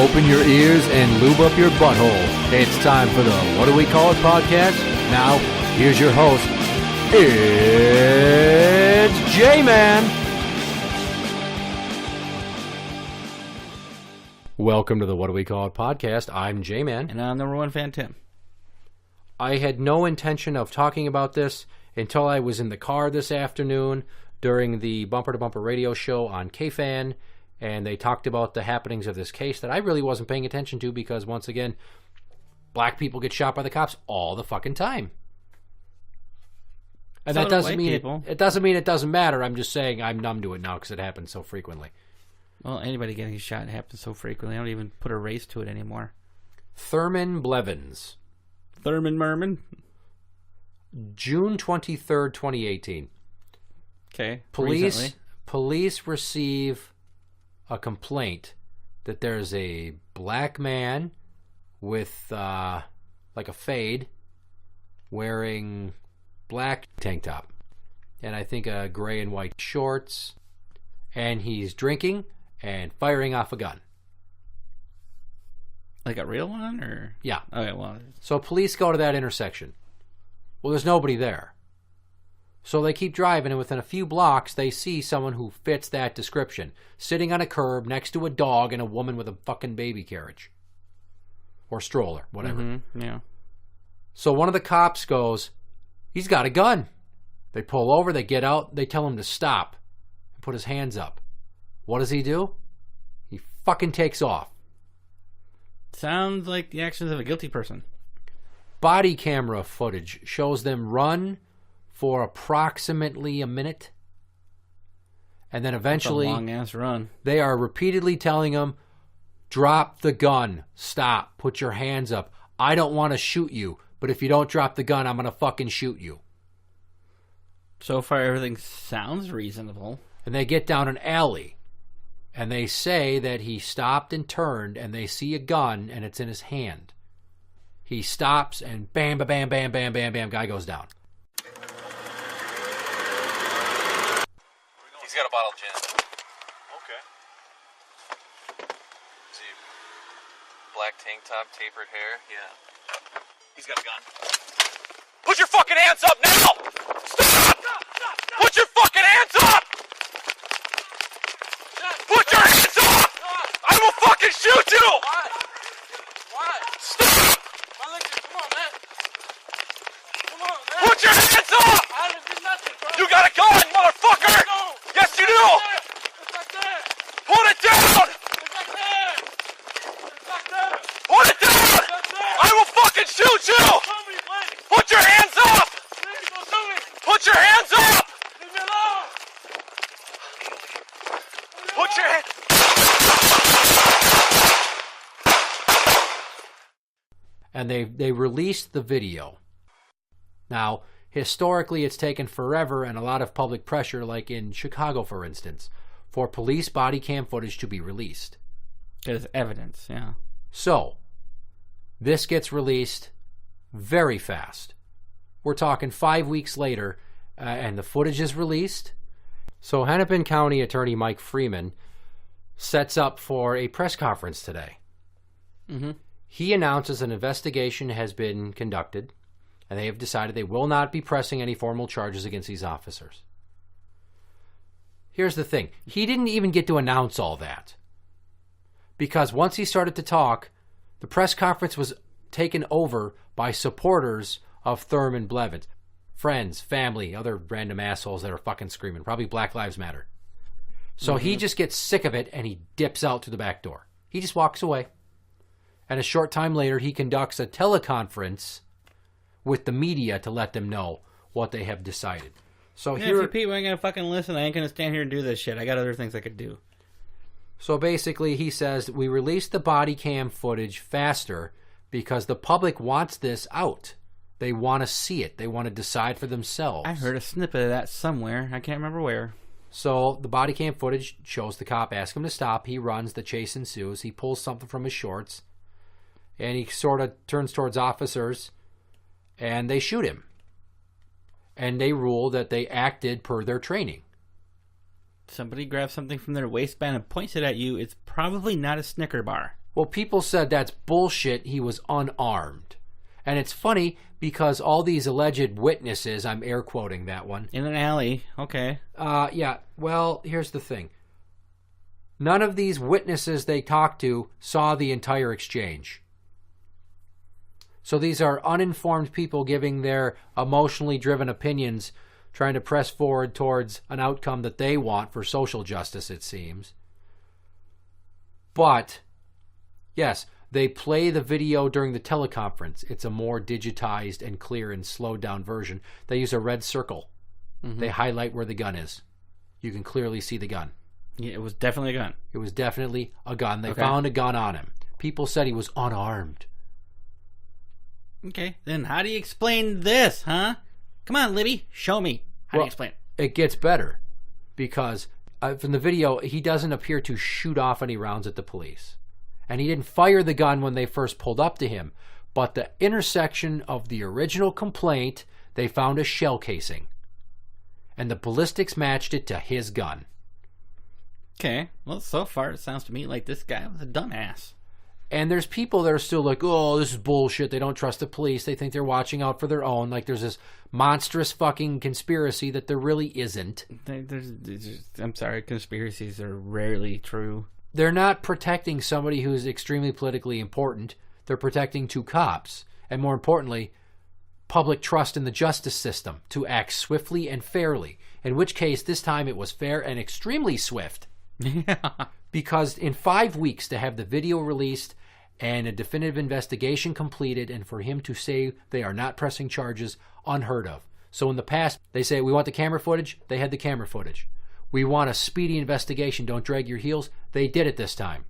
Open your ears and lube up your butthole. It's time for the What Do We Call It podcast. Now, here's your host. It's Jmann. Welcome to the What Do We Call It podcast. I'm Jmann. And I'm number one fan, Tim. I had no intention of talking about this until I was in the car this afternoon during the Bumper to Bumper radio show on KFan, and they talked about the happenings of this case that I really wasn't paying attention to because, once again, black people get shot by the cops all the fucking time. And that doesn't mean it doesn't mean it doesn't matter. I'm just saying I'm numb to it now because it happens so frequently. Well, anybody getting shot happens so frequently. I don't even put a race to it anymore. Thurman Blevins. Thurman Merman. June 23rd, 2018. Okay. Police receive a complaint that there's a black man with like a fade wearing black tank top and I think gray and white shorts, and he's drinking and firing off a gun. Like a real one, or? Yeah. Okay, well. So police go to that intersection. Well, there's nobody there. So they keep driving, and within a few blocks, they see someone who fits that description, sitting on a curb next to a dog and a woman with a fucking baby carriage. Or stroller, whatever. Mm-hmm, yeah. So one of the cops goes, he's got a gun. They pull over, they get out, they tell him to stop and put his hands up. What does he do? He fucking takes off. Sounds like the actions of a guilty person. Body camera footage shows them run for approximately a minute. And then eventually, that's a long-ass run. They are repeatedly telling him, drop the gun, stop, put your hands up. I don't want to shoot you, but if you don't drop the gun, I'm going to fucking shoot you. So far, everything sounds reasonable. And they get down an alley. And they say that he stopped and turned, and they see a gun, and it's in his hand. He stops, and bam, bam, bam, bam, bam, bam, bam, guy goes down. He's got a bottle of gin. Okay. Is he black tank top, tapered hair? Yeah. He's got a gun. Put your fucking hands up now! Stop! Put your fucking hands up! Put your hands up! I will fucking shoot you! Why? Stop! Come on, man. Put your hands up! I didn't do nothing, bro. You got a gun, motherfucker! No. Yes, you do! It's back there. Put it down! It's back there. It's back there. Put it down! It's back there. I will fucking shoot you! Put your hands up! Please, don't shoot me. Put your hands up! Leave me alone! Put your hands... And they released the video. Now, historically, it's taken forever and a lot of public pressure, like in Chicago, for instance, for police body cam footage to be released. There's evidence, yeah. So, this gets released very fast. We're talking 5 weeks later, and the footage is released. So, Hennepin County Attorney Mike Freeman sets up for a press conference today. Mm-hmm. He announces an investigation has been conducted, and they have decided they will not be pressing any formal charges against these officers. Here's the thing. He didn't even get to announce all that. Because once he started to talk, the press conference was taken over by supporters of Thurman Blevins. Friends, family, other random assholes that are fucking screaming. Probably Black Lives Matter. So he just gets sick of it, and he dips out to the back door. He just walks away. And a short time later, he conducts a teleconference with the media to let them know what they have decided. So yeah, if you people ain't going to fucking listen, I ain't going to stand here and do this shit. I got other things I could do. So basically, he says, we released the body cam footage faster because the public wants this out. They want to see it. They want to decide for themselves. I heard a snippet of that somewhere. I can't remember where. So the body cam footage shows the cop ask him to stop. He runs. The chase ensues. He pulls something from his shorts. And he sort of turns towards officers, and they shoot him. And they rule that they acted per their training. Somebody grabs something from their waistband and points it at you. It's probably not a Snicker bar. Well, people said that's bullshit. He was unarmed. And it's funny because all these alleged witnesses, I'm air quoting that one. In an alley. Okay. Yeah. Well, here's the thing. None of these witnesses they talked to saw the entire exchange. So these are uninformed people giving their emotionally driven opinions, trying to press forward towards an outcome that they want for social justice, it seems. But, yes, they play the video during the teleconference. It's a more digitized and clear and slowed down version. They use a red circle. They highlight where the gun is. You can clearly see the gun. Yeah, it was definitely a gun. It was definitely a gun. They found a gun on him. People said he was unarmed. Okay, then how do you explain this, huh? Come on, Libby, show me. How do you explain it? It gets better because from the video, he doesn't appear to shoot off any rounds at the police. And he didn't fire the gun when they first pulled up to him. But the intersection of the original complaint, they found a shell casing. And the ballistics matched it to his gun. Okay, well, so far it sounds to me like this guy was a dumbass. And there's people that are still like, oh, this is bullshit. They don't trust the police. They think they're watching out for their own. Like there's this monstrous fucking conspiracy that there really isn't. I'm sorry, conspiracies are rarely true. They're not protecting somebody who's extremely politically important. They're protecting two cops. And more importantly, public trust in the justice system to act swiftly and fairly. In which case, this time it was fair and extremely swift. Yeah. Because in 5 weeks to have the video released and a definitive investigation completed and for him to say they are not pressing charges, unheard of. So in the past, they say, we want the camera footage. They had the camera footage. We want a speedy investigation. Don't drag your heels. They did it this time.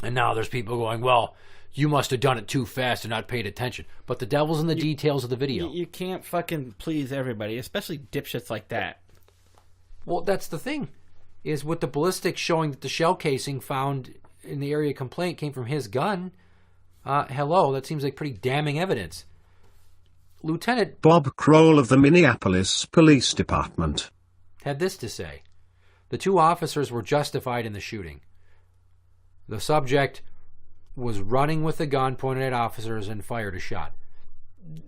And now there's people going, well, you must have done it too fast and not paid attention. But the devil's in the details of the video. You can't fucking please everybody, especially dipshits like that. Well, that's the thing. Is with the ballistics showing that the shell casing found in the area of complaint came from his gun. Hello, that seems like pretty damning evidence. Lieutenant Bob Kroll of the Minneapolis Police Department had this to say. The two officers were justified in the shooting. The subject was running with a gun pointed at officers and fired a shot.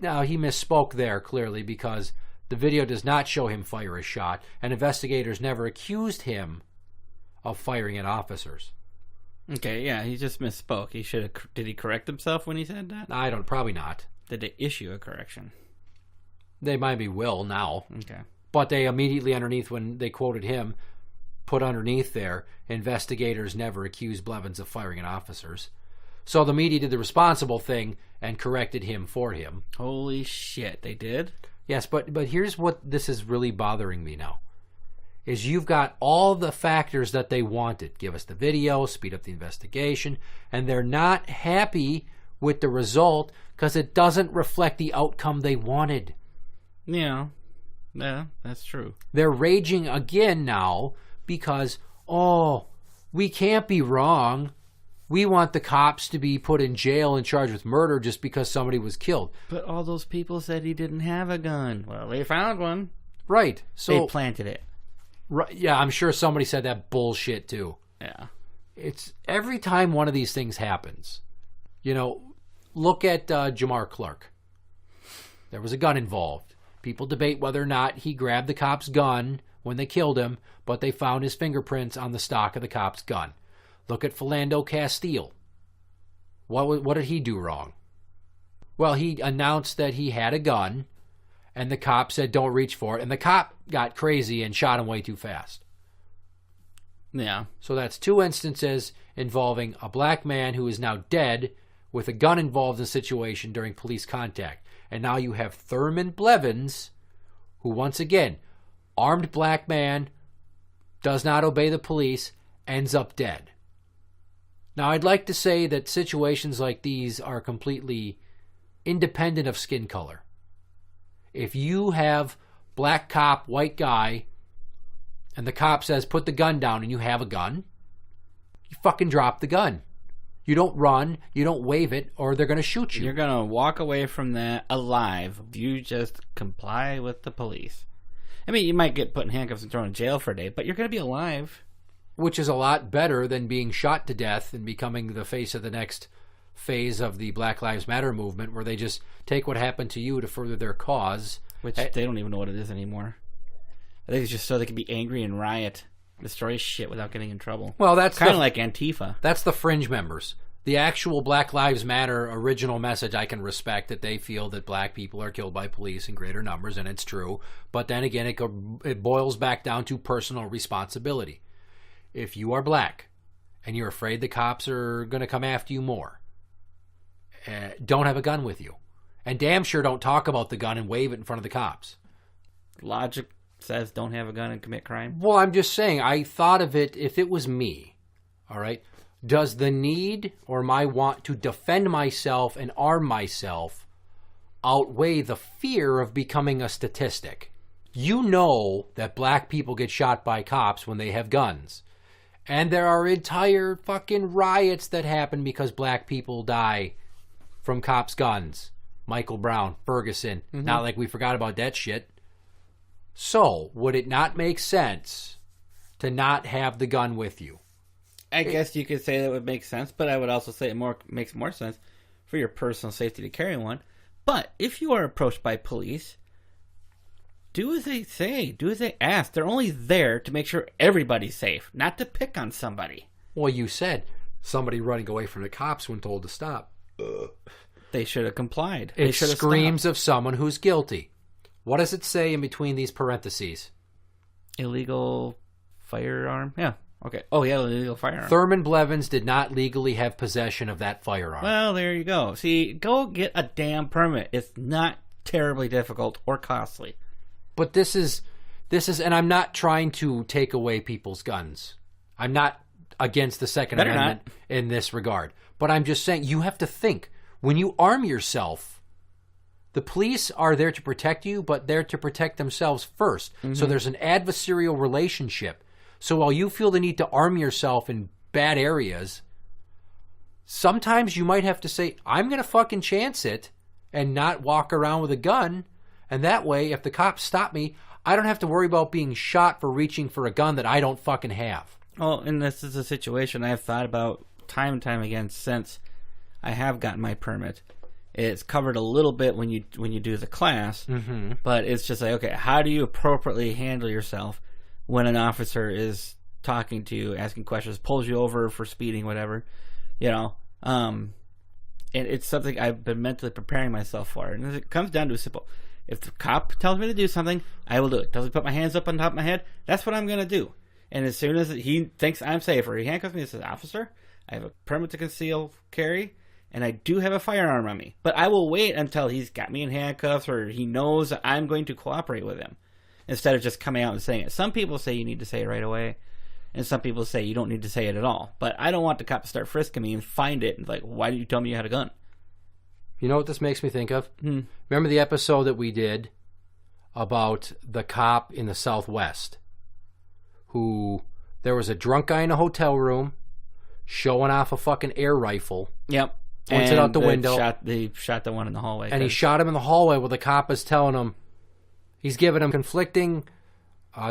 Now, he misspoke there, clearly, because the video does not show him fire a shot, and investigators never accused him of firing at officers. Okay, yeah, he just misspoke. He should have. Did he correct himself when he said that? Probably not. Did they issue a correction? They maybe will now. Okay. But they immediately underneath, when they quoted him, put underneath there, investigators never accused Blevins of firing at officers. So the media did the responsible thing and corrected him for him. Holy shit, they did? Yes, but here's what this is really bothering me now. Is you've got all the factors that they wanted. Give us the video, speed up the investigation, and they're not happy with the result because it doesn't reflect the outcome they wanted. Yeah, that's true. They're raging again now because, we can't be wrong. We want the cops to be put in jail and charged with murder just because somebody was killed. But all those people said he didn't have a gun. Well, they found one. Right. So they planted it. Right. Yeah, I'm sure somebody said that bullshit too. Yeah. It's every time one of these things happens. Look at Jamar Clark. There was a gun involved. People debate whether or not he grabbed the cop's gun when they killed him, but they found his fingerprints on the stock of the cop's gun. Look at Philando Castile. What did he do wrong? Well, he announced that he had a gun, and the cop said, don't reach for it. And the cop got crazy and shot him way too fast. Yeah. So that's two instances involving a black man who is now dead with a gun involved in the situation during police contact. And now you have Thurman Blevins, who once again, armed black man, does not obey the police, ends up dead. Now, I'd like to say that situations like these are completely independent of skin color. If you have black cop, white guy, and the cop says, put the gun down, and you have a gun, you fucking drop the gun. You don't run, you don't wave it, or they're going to shoot you. You're going to walk away from that alive. You just comply with the police. I mean, you might get put in handcuffs and thrown in jail for a day, but you're going to be alive. which is a lot better than being shot to death and becoming the face of the next phase of the Black Lives Matter movement, where they just take what happened to you to further their cause. Which they don't even know what it is anymore. I think it's just so they can be angry and riot, destroy shit without getting in trouble. Well, that's kind of like Antifa. That's the fringe members. The actual Black Lives Matter original message, I can respect that they feel that black people are killed by police in greater numbers, and it's true. But then again, it boils back down to personal responsibility. If you are black and you're afraid the cops are going to come after you more, don't have a gun with you. And damn sure don't talk about the gun and wave it in front of the cops. Logic says don't have a gun and commit crime. Well, I'm just saying, I thought of it, if it was me, all right, does the need or my want to defend myself and arm myself outweigh the fear of becoming a statistic? You know that black people get shot by cops when they have guns. And there are entire fucking riots that happen because black people die from cops' guns. Michael Brown, Ferguson. Mm-hmm. Not like we forgot about that shit. So, would it not make sense to not have the gun with you? I guess you could say that would make sense, but I would also say it makes more sense for your personal safety to carry one. But if you are approached by police, do as they say, do as they ask. They're only there to make sure everybody's safe, not to pick on somebody. Well, you said somebody running away from the cops when told to stop. They should have complied. It screams of someone who's guilty. What does it say in between these parentheses? Illegal firearm? Yeah. Okay. Oh, yeah, illegal firearm. Thurman Blevins did not legally have possession of that firearm. Well, there you go. See, go get a damn permit. It's not terribly difficult or costly. But this is, and I'm not trying to take away people's guns. I'm not against the Second Amendment in this regard. But I'm just saying, you have to think. When you arm yourself, the police are there to protect you, but they're to protect themselves first. Mm-hmm. So there's an adversarial relationship. So while you feel the need to arm yourself in bad areas, sometimes you might have to say, I'm going to fucking chance it and not walk around with a gun. And that way, if the cops stop me, I don't have to worry about being shot for reaching for a gun that I don't fucking have. Well, and this is a situation I've thought about time and time again since I have gotten my permit. It's covered a little bit when you do the class, mm-hmm. but it's just like, okay, how do you appropriately handle yourself when an officer is talking to you, asking questions, pulls you over for speeding, whatever, and it's something I've been mentally preparing myself for. And it comes down to a simple, if the cop tells me to do something, I will do it. Tells me to put my hands up on top of my head, that's what I'm going to do. And as soon as he thinks I'm safe, or he handcuffs me and says, officer, I have a permit to conceal carry, and I do have a firearm on me. But I will wait until he's got me in handcuffs, or he knows that I'm going to cooperate with him, instead of just coming out and saying it. Some people say you need to say it right away, and some people say you don't need to say it at all. But I don't want the cop to start frisking me and find it and like, why did you tell me you had a gun? You know what this makes me think of? Remember the episode that we did about the cop in the Southwest who, there was a drunk guy in a hotel room showing off a fucking air rifle. Yep. Points it out the window. They shot the one in the hallway. And he shot him in the hallway where the cop is telling him, he's giving him conflicting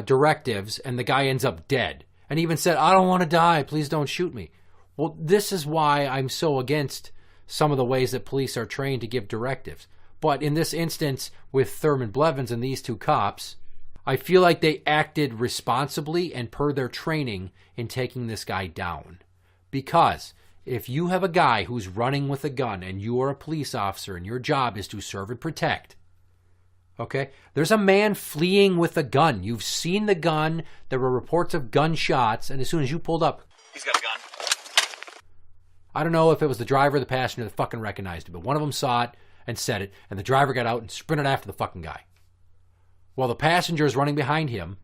directives, and the guy ends up dead. And he even said, I don't want to die. Please don't shoot me. Well, this is why I'm so against some of the ways that police are trained to give directives. But in this instance, with Thurman Blevins and these two cops, I feel like they acted responsibly and per their training in taking this guy down. Because if you have a guy who's running with a gun and you are a police officer and your job is to serve and protect, okay, there's a man fleeing with a gun. You've seen the gun. There were reports of gunshots, and as soon as you pulled up, He's got a gun. I don't know if it was the driver or the passenger that fucking recognized it, but one of them saw it and said it, and the driver got out and sprinted after the fucking guy. Well, the passenger is running behind him,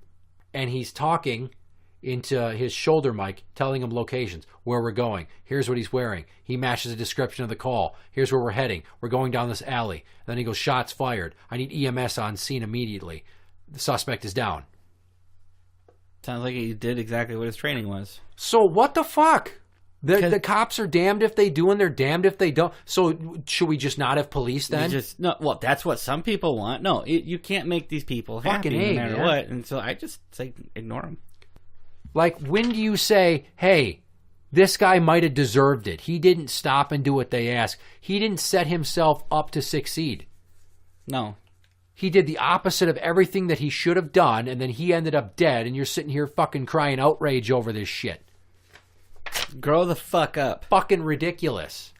and he's talking into his shoulder mic, telling him locations, where we're going. Here's what he's wearing. He matches a description of the call. Here's where we're heading. We're going down this alley. And then he goes, shots fired. I need EMS on scene immediately. The suspect is down. Sounds like he did exactly what his training was. So what the fuck? The cops are damned if they do and they're damned if they don't. So should we just not have police then? Well, that's what some people want. No, you can't make these people happy no matter what. And so I just say ignore them. Like, when do you say, hey, this guy might have deserved it. He didn't stop and do what they asked. He didn't set himself up to succeed. No. He did the opposite of everything that he should have done, and then he ended up dead, and you're sitting here fucking crying outrage over this shit. Grow the fuck up. Fucking ridiculous.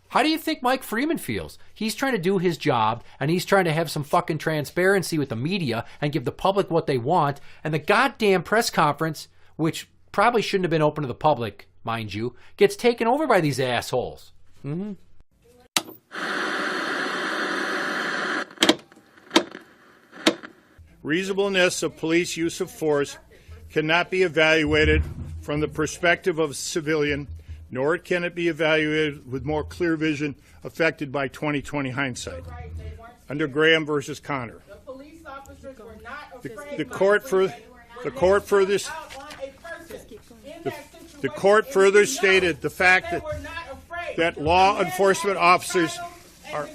How do you think Mike Freeman feels? He's trying to do his job, and he's trying to have some fucking transparency with the media and give the public what they want, and the goddamn press conference, which probably shouldn't have been open to the public, mind you, gets taken over by these assholes. Mm-hmm. Reasonableness of police use of force cannot be evaluated from the perspective of a civilian, nor can it be evaluated with more clear vision affected by 20/20 hindsight. Under Graham versus Connor, the court further stated the fact that law enforcement officers are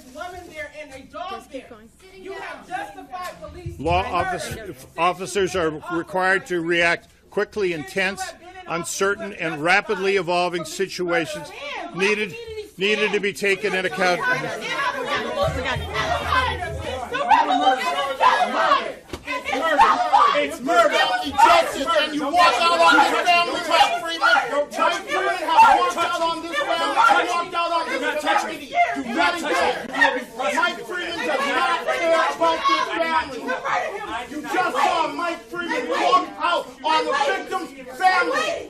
officers are required to react quickly in tense, uncertain, and rapidly evolving situations needed to be taken into account. It's murder. Justice, and you walk out on this family, Mike Freeman. Mike Freeman has walked out on this family. Walked out on this family. Do not engage. Mike Freeman does not care about this family. You just saw Mike Freeman walk out on the victim's family.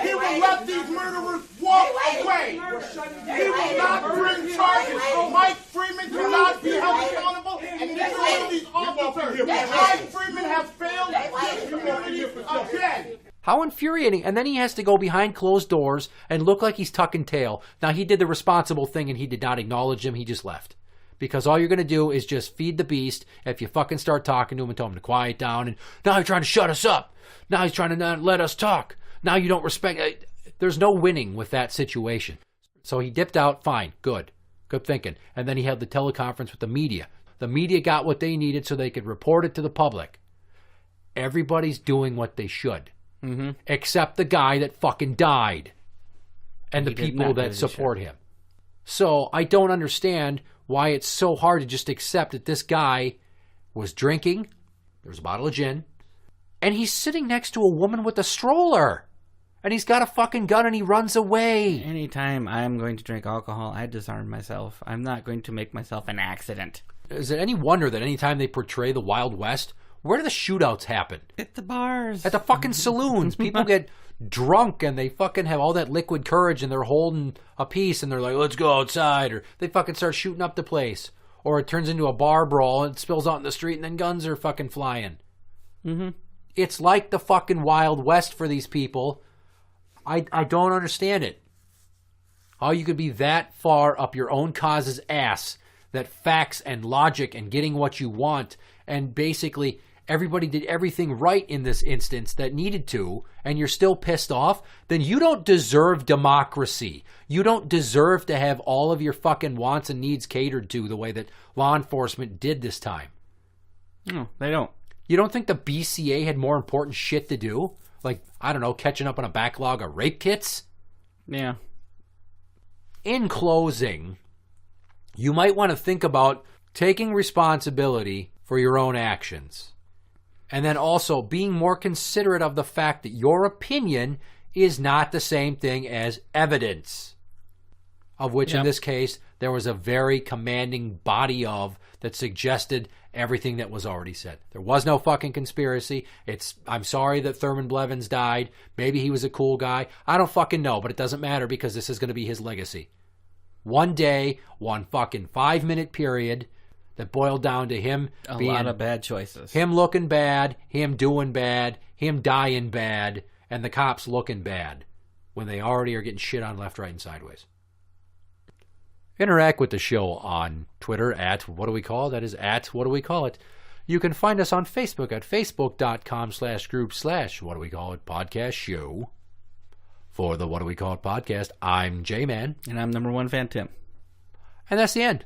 He will let these murderers walk away. He will not bring charges. Mike Freeman cannot be held accountable, and neither will these officers. Mike Freeman has failed this community again. How infuriating. And then he has to go behind closed doors and look like he's tucking tail. Now, he did the responsible thing and he did not acknowledge him. He just left. Because all you're going to do is just feed the beast if you fucking start talking to him and tell him to quiet down. And now you're trying to shut us up. Now he's trying to not let us talk. Now you don't respect. There's no winning with that situation. So he dipped out. Fine. Good. Good thinking. And then he had the teleconference with the media. The media got what they needed so they could report it to the public. Everybody's doing what they should. Mm-hmm. Except the guy that fucking died. And the people that support him. So I don't understand why it's so hard to just accept that this guy was drinking. There was a bottle of gin. And he's sitting next to a woman with a stroller. And he's got a fucking gun and he runs away. Anytime I'm going to drink alcohol, I disarm myself. I'm not going to make myself an accident. Is it any wonder that anytime they portray the Wild West, where do the shootouts happen? At the bars. At the fucking saloons. People get drunk and they fucking have all that liquid courage and they're holding a piece and they're like, let's go outside. Or they fucking start shooting up the place. Or it turns into a bar brawl and it spills out in the street and then guns are fucking flying. Mm-hmm. It's like the fucking Wild West for these people. I don't understand it. How you could be that far up your own cause's ass that facts and logic and getting what you want and basically everybody did everything right in this instance that needed to, and you're still pissed off, then you don't deserve democracy. You don't deserve to have all of your fucking wants and needs catered to the way that law enforcement did this time. No, they don't. You don't think the BCA had more important shit to do? Like, I don't know, catching up on a backlog of rape kits? Yeah. In closing, you might want to think about taking responsibility for your own actions. And then also being more considerate of the fact that your opinion is not the same thing as evidence. Of which, in this case, there was a very commanding body of that suggested everything that was already said. There was no fucking conspiracy. I'm sorry that Thurman Blevins died. Maybe he was a cool guy. I don't fucking know, but it doesn't matter because this is going to be his legacy. One day, one fucking 5-minute period that boiled down to him being... A lot of bad choices. Him looking bad, him doing bad, him dying bad, and the cops looking bad when they already are getting shit on left, right, and sideways. Interact with the show on Twitter at What Do We Call It? That is at What Do We Call It? You can find us on Facebook at facebook.com/group/What Do We Call It podcast show. For the What Do We Call It podcast, I'm Jmann. And I'm number one fan, Tim. And that's the end.